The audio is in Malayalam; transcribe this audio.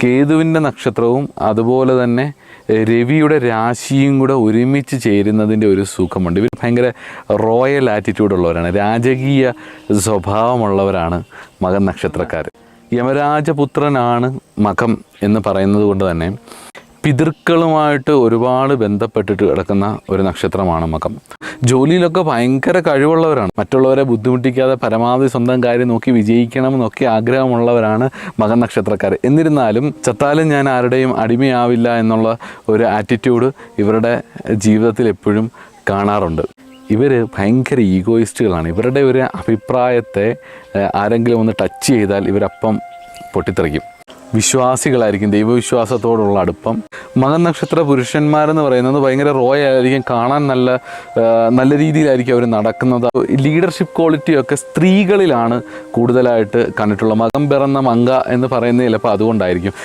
കേതുവിൻ്റെ നക്ഷത്രവും അതുപോലെ തന്നെ രവിയുടെ രാശിയും കൂടെ ഒരുമിച്ച് ചേരുന്നതിൻ്റെ ഒരു സുഖമുണ്ട്. ഇവർ ഭയങ്കര റോയൽ ആറ്റിറ്റ്യൂഡുള്ളവരാണ്, രാജകീയ സ്വഭാവമുള്ളവരാണ് മകം നക്ഷത്രക്കാർ. യമരാജപുത്രനാണ് മകം എന്ന് പറയുന്നത് കൊണ്ട് തന്നെ പിതൃക്കളുമായിട്ട് ഒരുപാട് ബന്ധപ്പെട്ടിട്ട് കിടക്കുന്ന ഒരു നക്ഷത്രമാണ് മകം. ജോലിയിലൊക്കെ ഭയങ്കര കഴിവുള്ളവരാണ്, മറ്റുള്ളവരെ ബുദ്ധിമുട്ടിക്കാതെ പരമാവധി സ്വന്തം കാര്യം നോക്കി വിജയിക്കണം എന്നൊക്കെ ആഗ്രഹമുള്ളവരാണ് മകം നക്ഷത്രക്കാർ. എന്നിരുന്നാലും ചത്താലും ഞാൻ ആരുടെയും അടിമയാവില്ല എന്നുള്ള ഒരു ആറ്റിറ്റ്യൂഡ് ഇവരുടെ ജീവിതത്തിൽ എപ്പോഴും കാണാറുണ്ട്. ഇവർ ഭയങ്കര ഈഗോയിസ്റ്റുകളാണ്. ഇവരുടെ ഒരു അഭിപ്രായത്തെ ആരെങ്കിലും ഒന്ന് ടച്ച് ചെയ്താൽ ഇവരപ്പം പൊട്ടിത്തെറിക്കും. വിശ്വാസികളായിരിക്കും, ദൈവവിശ്വാസത്തോടുള്ള അടുപ്പം. മകം നക്ഷത്ര പുരുഷന്മാരെന്ന് പറയുന്നത് ഭയങ്കര റോയായിരിക്കും, കാണാൻ നല്ല രീതിയിലായിരിക്കും അവർ നടക്കുന്നത്. ലീഡർഷിപ്പ് ക്വാളിറ്റിയൊക്കെ സ്ത്രീകളിലാണ് കൂടുതലായിട്ട് കണ്ടിട്ടുള്ളത്. മകം പിറന്ന മങ്ക എന്ന് പറയുന്നത് ചിലപ്പോൾ അതുകൊണ്ടായിരിക്കും.